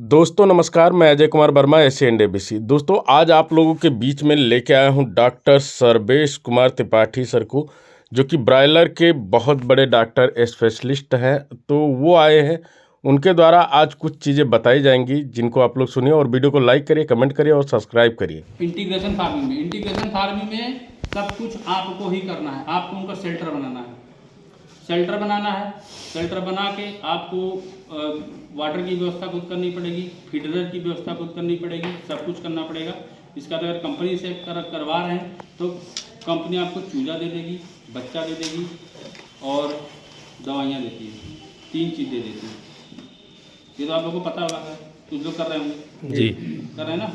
दोस्तों नमस्कार, मैं अजय कुमार वर्मा, एशियन दोस्तों आज आप लोगों के बीच में लेके आया हूं डॉक्टर सर्वेश कुमार त्रिपाठी सर को, जो कि ब्रायलर के बहुत बड़े डॉक्टर स्पेशलिस्ट हैं। तो वो आए हैं, उनके द्वारा आज कुछ चीज़ें बताई जाएंगी जिनको आप लोग सुनिए और वीडियो को लाइक करिए, कमेंट करिए और सब्सक्राइब करिए। इंटीग्रेशन फार्मिंग में सब कुछ आपको ही करना है। आपको उनका शेल्टर बनाना है। शेल्टर बना के आपको वाटर की व्यवस्था खुद करनी पड़ेगी, फीडर की व्यवस्था खुद करनी पड़ेगी, सब कुछ करना पड़ेगा। इसका अगर कंपनी से करवा रहे हैं तो कंपनी आपको चूजा दे देगी, बच्चा दे देगी और दवाइयाँ देती है। 3 चीज़ दे देती है। ये तो आप लोगों को पता होगा, कुछ लोग कर रहे होंगे जी, कर रहे हैं ना,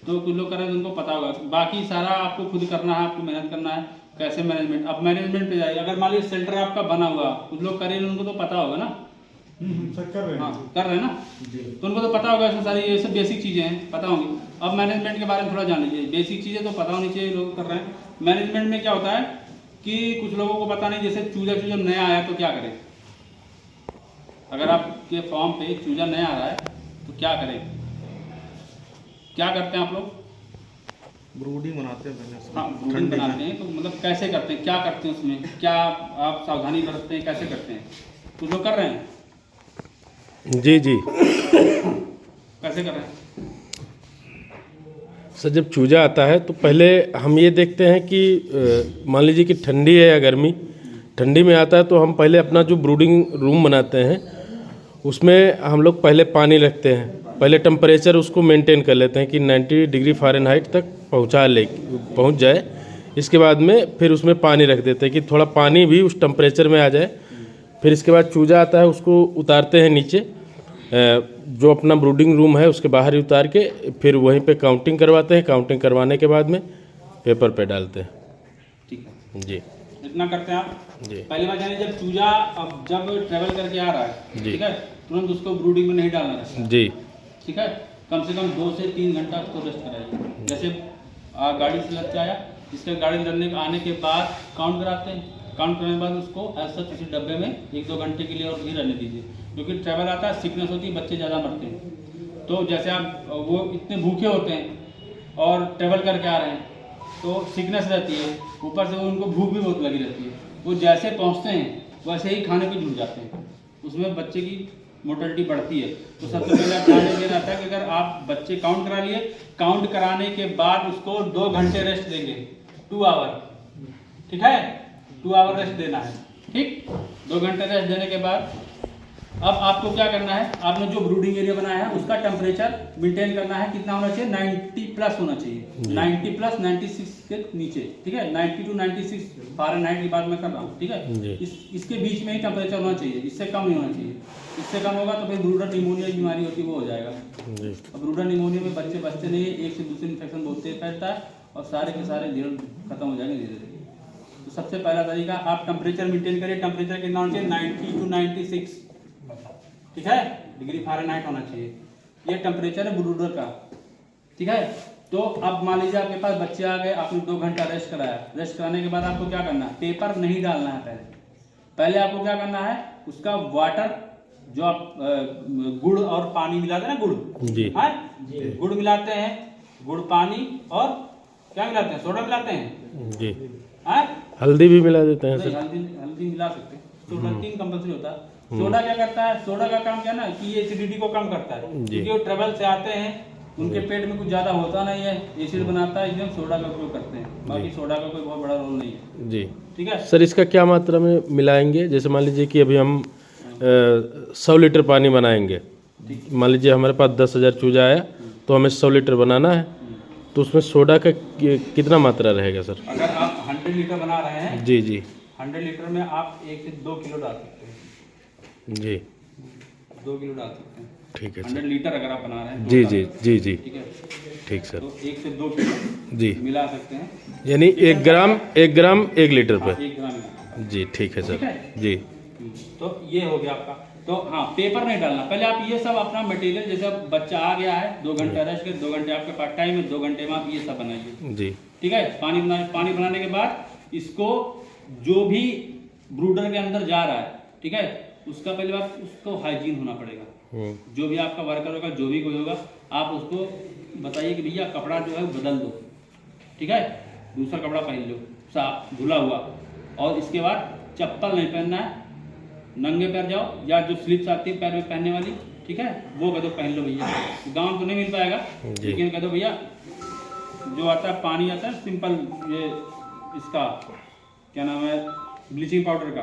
तो कुछ लोग कर रहे हैं, उनको पता होगा। बाकी सारा आपको खुद करना है, आपको मेहनत करना है। कैसे मैनेजमेंट, अब मैनेजमेंट पे जाइए। अगर मान लीजिए शेल्टर आपका बना हुआ, कुछ लोग करें, उनको तो पता होगा ना, कर रहे हैं। हाँ कर रहे हैं ना, तो उनको तो पता होगा। ऐसे सारी ये सब बेसिक चीज़ें हैं, पता होंगी। अब मैनेजमेंट के बारे में थोड़ा जान लीजिए। बेसिक चीज़ें तो पता होनी चाहिए, लोग कर रहे हैं। मैनेजमेंट में क्या होता है कि कुछ लोगों को पता नहीं, जैसे चूजा नया आया तो क्या करें। अगर आपके फॉर्म पे चूजा नया आ रहा है तो क्या करें, क्या करते हैं आप लोग? ब्रूडिंग बनाते हैं पहले। हाँ, ब्रूडिंग बनाते हैं। तो मतलब कैसे करते हैं, क्या करते हैं उसमें, क्या आप सावधानी बरतते हैं, कैसे करते हैं? कुछ लोग कर रहे हैं। जी जी कैसे कर रहे हैं? सर, जब चूजा आता है तो पहले हम ये देखते हैं कि मान लीजिए कि ठंडी है या गर्मी। ठंडी में आता है तो हम पहले अपना जो ब्रूडिंग रूम बनाते हैं उसमें हम लोग पहले पानी रखते हैं। पहले टेम्परेचर उसको मेंटेन कर लेते हैं कि 90 डिग्री फ़ारेनहाइट तक पहुंच जाए। इसके बाद में फिर उसमें पानी रख देते हैं कि थोड़ा पानी भी उस टेम्परेचर में आ जाए। फिर इसके बाद चूजा आता है, उसको उतारते हैं नीचे, जो अपना ब्रूडिंग रूम है उसके बाहर ही उतार के फिर वहीं पे काउंटिंग करवाते हैं। काउंटिंग करवाने के बाद में पेपर पे डालते हैं। ठीक है जी, इतना करते हैं आप। जी, पहली बात जानिए, जब चूजा अब जब ट्रेवल करके आ रहा है, जी, ठीक है, तुरंत उसको ब्रूडिंग में नहीं डालना है। जी, ठीक है, कम से कम 2 से 3 घंटा उसको रेस्ट कराइए। जैसे गाड़ी से लग के आया, इसके गाड़ी लड़ने आने के बाद काउंट कराते हैं। काउंट करने के बाद उसको ऐसा किसी डब्बे में 1-2 घंटे के लिए और भी रहने दीजिए, क्योंकि ट्रैवल आता है, सिकनेस होती है, बच्चे ज़्यादा मरते हैं। तो जैसे आप वो इतने भूखे होते हैं और ट्रैवल करके आ रहे हैं तो सिकनेस रहती है, ऊपर से उनको भूख भी बहुत लगी रहती है। वो जैसे पहुँचते हैं वैसे ही खाने पर जुट जाते हैं, उसमें बच्चे की मोर्टेलिटी बढ़ती है। तो सबसे पहले आप ध्यान देना रहता है कि अगर आप बच्चे काउंट करा लिए, काउंट कराने के बाद उसको 2 घंटे रेस्ट देंगे, 2 आवर। ठीक है, 2 आवर रेस्ट देना है। ठीक, 2 घंटे रेस्ट देने के बाद अब आपको क्या करना है, आपने जो ब्रूडिंग एरिया बनाया है उसका टेम्परेचर मेंटेन करना है। कितना होना चाहिए? 90 प्लस होना चाहिए। 90 प्लस 96 के नीचे। ठीक है, 90 to 96 फ़ारेनहाइट की बात मैं कर रहा हूँ। ठीक है, इसके बीच में ही टेम्परेचर होना चाहिए, इससे कम नहीं होना चाहिए। इससे कम होगा तो फिर ब्रूडर निमोनिया की बीमारी होती है, वो हो जाएगा। अब ब्रूडर निमोनिया में बच्चे बचते नहीं है, एक से दूसरे इन्फेक्शन बहुत तेज फैलता है और सारे के सारे धीरे खत्म हो जाएंगे धीरे धीरे। तो सबसे पहला तरीका, आप टेम्परेचर मेंटेन करिए। टेम्परेचर कितना होना चाहिए? 90 to 96, ठीक है, डिग्री फ़ारेनहाइट होना चाहिए। ये टेम्परेचर है ब्रूडर का। ठीक है, तो अब मान लीजिए आपके पास बच्चे आ गए, आपने 2 घंटा रेस्ट कराया। रेस्ट कराने के बाद आपको क्या करना है? पेपर नहीं डालना है। पहले आपको क्या करना है, उसका वाटर जो आप गुड़ और पानी मिलाते हैं ना, गुड़, जी, हाँ, गुड़ मिलाते हैं, गुड़, पानी और क्या मिलाते हैं? सोडा मिलाते हैं जी, हाँ? हल्दी भी मिला देते हैं नहीं, सर। हल्दी मिला सकते हैं। सोडा 3 कंपल्सरी होता है। सोडा क्या करता है? सोडा का काम क्या है ना कि ये एसिडिटी को कम करता है, क्योंकि वो ट्रेवल से आते हैं, उनके पेट में कुछ ज़्यादा होता नहीं है, एसिड बनाता है, इसलिए सोडा का उपयोग करते हैं। बाकी सोडा का कोई बहुत बड़ा रोल नहीं है। जी, ठीक है सर, इसका क्या मात्रा में मिलाएंगे? जैसे मान लीजिए कि अभी हम 100 लीटर पानी बनाएंगे। मान लीजिए हमारे पास 10,000 चूजा आया तो हमें 100 लीटर बनाना है, तो उसमें सोडा का कितना मात्रा रहेगा सर? अगर आप 100 लीटर बना रहे हैं, जी जी 100 लीटर में आप 1 से 2 किलो डाल सकते हैं। जी, 2 किलो डाल सकते हैं। ठीक है 100 सर। लीटर अगर आप बना रहे हैं, जी जी जी जी, ठीक है, ठीक सर। तो 1 से 2 किलो जी, मिला सकते हैं। यानी 1 ग्राम 1 लीटर हाँ, पे। 1 ग्राम मिला। जी, ठीक है ठीक सर। है? जी, तो ये हो गया आपका। तो हाँ, पेपर नहीं डालना। पहले आप ये सब अपना मटेरियल, जैसे अब बच्चा आ गया है, 2 घंटे रेस्ट के, 2 घंटे आपके पास टाइम है, 2 घंटे में आप ये सब बनाइए। जी, ठीक है, पानी बनाने के बाद इसको जो भी ब्रूडर के अंदर जा रहा है, ठीक है, उसका पहली बात उसको हाइजीन होना पड़ेगा। जो भी आपका वर्कर होगा, जो भी कोई होगा, आप उसको बताइए कि भैया कपड़ा जो है वो बदल दो, ठीक है, दूसरा कपड़ा पहन लो साफ धुला हुआ, और इसके बाद चप्पल नहीं पहनना है, नंगे पैर जाओ, या जो स्लिप्स आती है पैर में पहनने वाली, ठीक है, वो कह दो पहन लो भैया। गाँव में तो नहीं मिल पाएगा, लेकिन कह दो भैया जो आता है पानी आता है सिंपल, ये इसका क्या नाम है, ब्लीचिंग पाउडर का,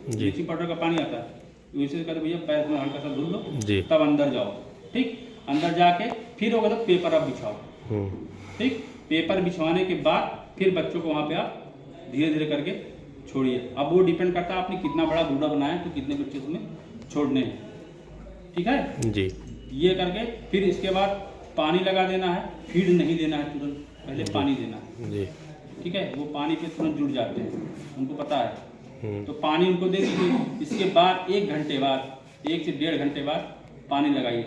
ब्लीचिंग पाउडर का पानी आता है, वैसे कह दो भैया पैर में हल्का सा धुल लो, तब अंदर जाओ, ठीक, अंदर जाके फिर वो कह दो पेपर आप बिछाओ, ठीक, पेपर बिछवाने के बाद फिर बच्चों को वहाँ पे आप धीरे धीरे करके छोड़िए। अब वो डिपेंड करता है आपने कितना बड़ा बूढ़ा बनाया है, तो कितने बच्चे उसमें छोड़ने हैं, ठीक है जी। ये करके फिर इसके बाद पानी लगा देना है, फीड नहीं देना है तुरंत, पहले पानी देना है जी। ठीक है, वो पानी पे तुरंत जुड़ जाते हैं, उनको पता है, तो पानी उनको दे दीजिए। इसके बाद 1 घंटे बाद, 1 से 1.5 घंटे बाद पानी लगाइए,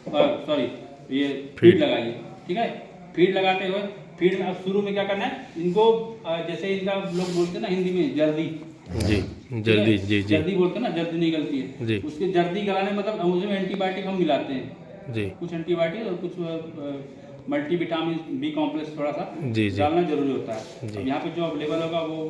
सॉरी ये फीड लगाइए, ठीक है। फीड लगाते हुए, फीड में अब शुरू में क्या करना है इनको, जैसे इनका लोग बोलते हैं ना हिंदी में जर्दी, जी जल्दी, जी जी जर्दी बोलते हैं ना, जर्दी निकलती है जी। उसके जर्दी गलाने मतलब उसमें एंटीबायोटिक हम मिलाते हैं जी कुछ एंटीबायोटिक और कुछ मल्टीविटामिन बी कॉम्प्लेक्स थोड़ा सा जी जी डालना जरूरी होता है। अब यहाँ पे जो अवेलेबल होगा वो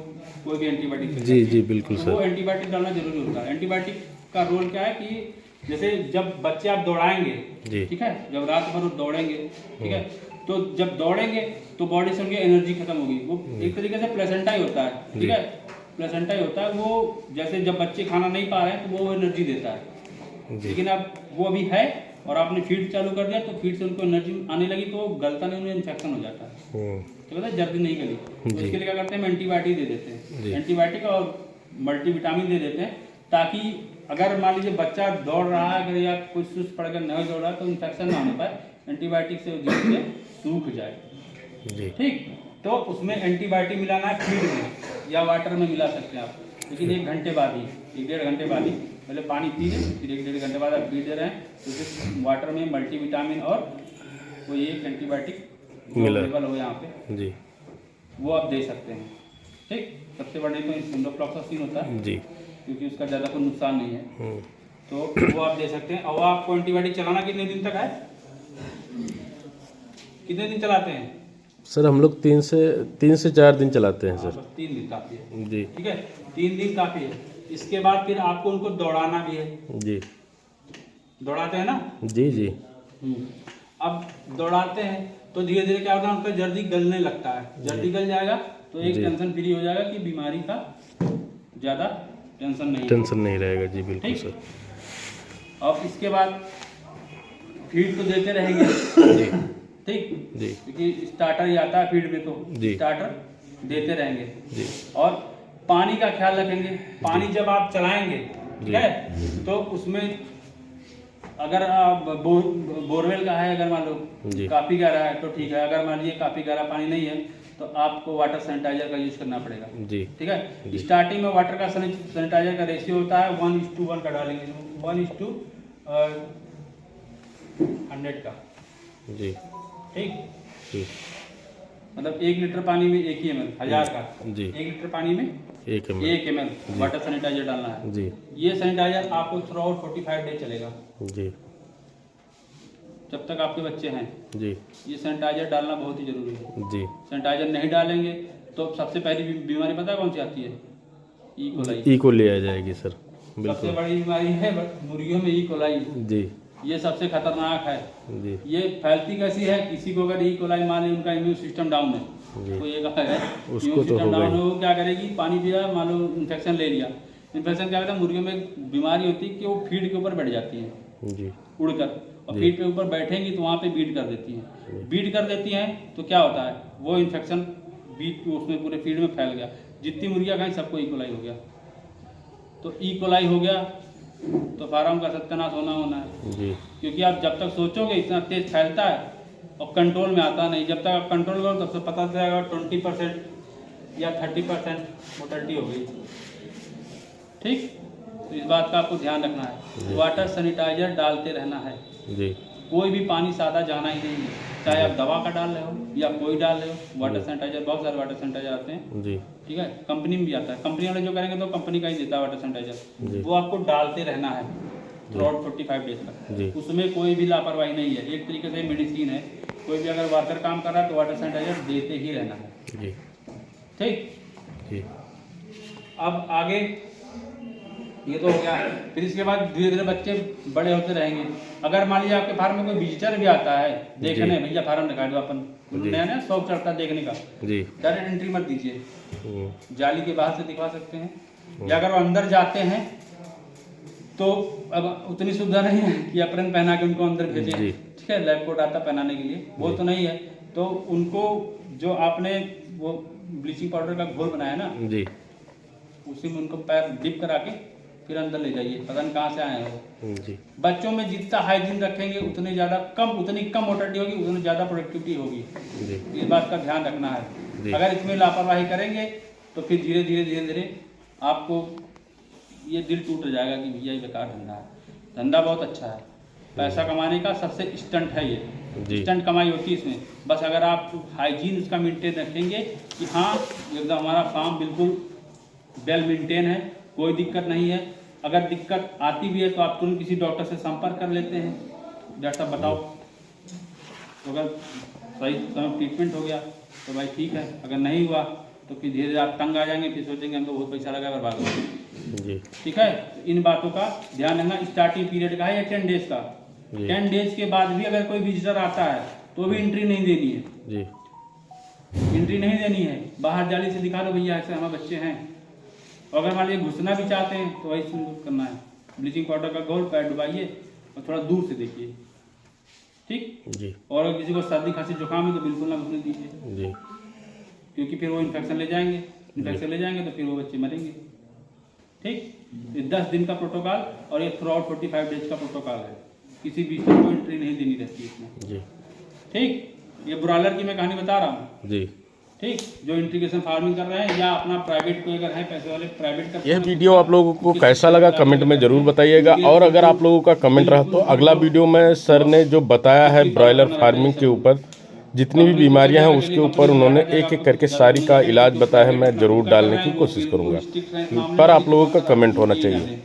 कोई भी एंटीबायोटिक जी जी बिल्कुल तो वो सर। एंटीबायोटिक डालना जरूरी होता है। एंटीबायोटिक का रोल क्या है कि जैसे जब बच्चे आप दौड़ाएंगे, जी ठीक है, जब रात भर वो दौड़ेंगे, ठीक है, तो जब दौड़ेंगे तो बॉडी से उनकी एनर्जी खत्म होगी, वो एक तरीके से प्लेसेंटा ही होता है, ठीक है, प्लेसेंटा ही होता है वो। जैसे जब बच्चे खाना नहीं पा रहे हैं तो वो एनर्जी देता है, जी लेकिन अब वो अभी है और आपने फीड चालू कर दिया तो फीड से उनको एनर्जी आने लगी तो गलता नहीं, उन्हें इन्फेक्शन हो जाता है, तो पता है जल्दी नहीं गली, तो इसके लिए क्या करते हैं हम एंटीबायोटिक दे देते हैं, एंटीबायोटिक और मल्टीविटामिन दे देते हैं, ताकि अगर मान लीजिए बच्चा दौड़ रहा है अगर या कुछ सुस्त पड़कर नहीं दौड़ रहा है तो इन्फेक्शन ना होने पाए, एंटीबायोटिक से जिससे सूख जाए, जी ठीक। तो उसमें एंटीबायोटिक मिलाना है फीड में या वाटर में मिला सकते हैं आप, लेकिन 1 घंटे बाद ही, 1-1.5 घंटे बाद ही, पहले पानी पी लें, फिर 1-1.5 घंटे बाद आप फीड दे रहे हैं तो फिर वाटर में मल्टीविटामिन और कोई एक एंटीबायोटिक मिला अवेलेबल हो यहाँ पे, जी वो आप दे सकते हैं, ठीक। सबसे बड़े तो इंडोफ्लॉक्सासिन होता है जी क्योंकि उसका ज़्यादा कोई नुकसान नहीं है, तो वो आप दे सकते हैं। और आपको एंटीबायोटिक चलाना कितने दिन तक है, कितने दिन चलाते हैं? सर हम लोग 3 से 4 दिन चलाते हैं सर। 3 दिन काफ़ी है, जी ठीक है, 3 दिन काफ़ी है। इसके बाद फिर आपको उनको दौड़ाना भी है, जी दौड़ाते हैं ना, जी जी अब दौड़ाते हैं तो धीरे धीरे क्या होता है उनका जल्दी गलने लगता है, जल्दी गल जाएगा तो एक टेंशन फ्री हो जाएगा कि बीमारी का ज़्यादा टेंशन नहीं रहेगा। जी बिल्कुल ठीक। सर। और इसके बाद फीड तो देते रहेंगे, जी ठीक जी क्योंकि स्टार्टर ही आता है फीड में, तो जी। स्टार्टर देते रहेंगे जी और पानी का ख्याल रखेंगे। पानी जब आप चलाएंगे, ठीक है, तो उसमें अगर बोरवेल का है, अगर मान लो काफ़ी गहरा है तो ठीक है, अगर मान लीजिए काफ़ी गहरा पानी नहीं है तो आपको वाटर सैनिटाइजर का यूज़ करना पड़ेगा, जी ठीक है। स्टार्टिंग में वाटर का सैनिटाइजर का रेशियो होता है 1:1 का डालेंगे, 1:100 का, जी ठीक, जी मतलब 1 लीटर पानी में 1 ही ml, 1000 का, जी 1 लीटर पानी में 1 ml 1 ml वाटर सैनिटाइजर डालना है। जी ये सैनिटाइजर आपको थ्रू आउट 45 डे चलेगा, जी जब तक आपके बच्चे हैं। जी ये सैनिटाइजर डालना बहुत ही जरूरी है। जी सैनिटाइजर नहीं डालेंगे तो सबसे पहली बीमारी पता है कौन सी आती है? E coli. ई को ले आ जाएगी सर, सबसे बिल्कुल बड़ी बीमारी है मुर्गियों में ई कोलाई, जी ये सबसे खतरनाक है। जी ये फैलती कैसी है, किसी को अगर ई कोलाई मान ली उनका इम्यून सिस्टम डाउन है जी। तो ये कहा है उसको इम्यून तो सिस्टम होगा डाउन ही। हो, क्या करेगी, पानी पिया, मान लो इन्फेक्शन ले लिया। इन्फेक्शन क्या होता है, मुर्गियों में एक बीमारी होती है कि वो फीड के ऊपर बैठ जाती है जी उड़कर, और फीड के ऊपर बैठेंगी तो वहाँ पे बीट कर देती हैं। बीट कर देती हैं तो क्या होता है, वो इन्फेक्शन बीट उसमें पूरे फीड में फैल गया, जितनी मुर्गियाँ खाई सबको ई कोलाई हो गया। तो ई कोलाई हो गया तो फार्म का सत्यानाश होना है, जी क्योंकि आप जब तक सोचोगे इतना तेज फैलता है और कंट्रोल में आता नहीं, जब तक आप कंट्रोल करो तब से पता चलेगा 20% या 30% मोर्टेलिटी हो गई, ठीक। तो इस बात का आपको ध्यान रखना है, वाटर सैनिटाइजर डालते रहना है। जी कोई भी पानी सादा जाना ही नहीं है, चाहे आप दवा का डाल रहे हो या कोई डाल रहे हो। वाटर सैनिटाइजर बहुत सारे वाटर सैनिटाइजर आते हैं, जी ठीक है, कंपनी में भी आता है, कंपनी वाले जो करेंगे तो कंपनी का ही देता है वाटर जी। सैनिटाइजर, वो आपको डालते रहना है। थ्रू 45 डेज जी। तक। उसमें कोई भी लापरवाही नहीं है, एक तरीके से मेडिसिन है। कोई भी अगर वर्कर काम कर रहा है तो वाटर सैनिटाइजर देते ही रहना है। जी ठीक, जी अब आगे ये तो हो गया। फिर इसके बाद धीरे धीरे बच्चे बड़े होते रहेंगे। अगर मान लीजिए आपके फार्म में कोई विजिटर भी आता है देखने, भैया फार्म दिखा दो अपन, जी। नया नया शौक चढ़ता है देखने का, जी डायरेक्ट एंट्री मत दीजिए, जाली के बाहर से दिखवा सकते हैं। या अगर वो अंदर जाते हैं तो अब उतनी सुविधा नहीं है कि अप्रन पहना के उनको अंदर भेजें, जी। ठीक है, लैब कोट आता पहनाने के लिए, वो तो नहीं है। तो उनको जो आपने वो ब्लीचिंग पाउडर का घोल बनाया ना, जी उसी में उनको पैर डिप करा के फिर अंदर ले जाइए, पता नहीं कहाँ से आए हैं वो। जी बच्चों में जितना हाइजीन रखेंगे उतनी कम मोटिलिटी होगी, उतनी ज़्यादा प्रोडक्टिविटी होगी। जी इस बात का ध्यान रखना जी। है। अगर इसमें लापरवाही करेंगे तो फिर धीरे धीरे आपको ये दिल टूट जाएगा कि भैया ये बेकार धंधा है। धंधा बहुत अच्छा है, पैसा कमाने का सबसे स्टंट है ये, जी। स्टंट कमाई होती है इसमें। बस अगर आप हाइजीन उसका मेंटेन रखेंगे कि हाँ एकदम हमारा फार्म बिल्कुल वेल मेंटेन है, कोई दिक्कत नहीं है। अगर दिक्कत आती भी है तो आप तुरंत किसी डॉक्टर से संपर्क कर लेते हैं, डॉक्टर साहब बताओ, तो अगर सही समय ट्रीटमेंट हो गया तो भाई ठीक है, अगर नहीं हुआ तो फिर धीरे धीरे आप तंग आ जाएंगे, फिर सोचेंगे हम तो बहुत पैसा लगा बर्बाद हो गया। जी ठीक है, तो इन बातों का ध्यान रखना। स्टार्टिंग पीरियड का है या 10 डेज का, जी। 10 डेज के बाद भी अगर कोई विजिटर आता है तो भी एंट्री नहीं देनी है, जी एंट्री नहीं देनी है। बाहर जाली से दिखा दो भैया ऐसे हमारे बच्चे हैं। और अगर मान लीजिए घुसना भी चाहते हैं तो वही करना है, ब्लीचिंग पाउडर का घोल पैर डुबाइए और थोड़ा दूर से देखिए, ठीक। जी और अगर किसी को सर्दी खांसी जुकाम है तो बिल्कुल ना घुसने दीजिए, जी क्योंकि फिर वो इन्फेक्शन ले जाएंगे, तो फिर वो बच्चे मरेंगे, ठीक। ये 10 दिन का प्रोटोकॉल और ये थ्रू आउट 45 डेज का प्रोटोकॉल है। किसी भी को एंट्री नहीं देनी रहती है इसमें, जी ठीक। ये ब्रॉयलर की मैं कहानी बता रहा हूँ, जी। ठीक। जो इंटीग्रेशन फार्मिंग कर रहे हैं या अपना प्राइवेट कोई अगर है पैसे वाले प्राइवेट का, यह वीडियो आप लोगों को कैसा लगा कमेंट में ज़रूर बताइएगा। और अगर आप लोगों का कमेंट रहा तो अगला वीडियो में सर ने जो बताया है ब्रॉयलर फार्मिंग के ऊपर, जितनी भी बीमारियां हैं उसके ऊपर उन्होंने एक एक करके सारी का इलाज बताया है, मैं ज़रूर डालने की कोशिश करूंगा। पर आप लोगों का कमेंट होना चाहिए।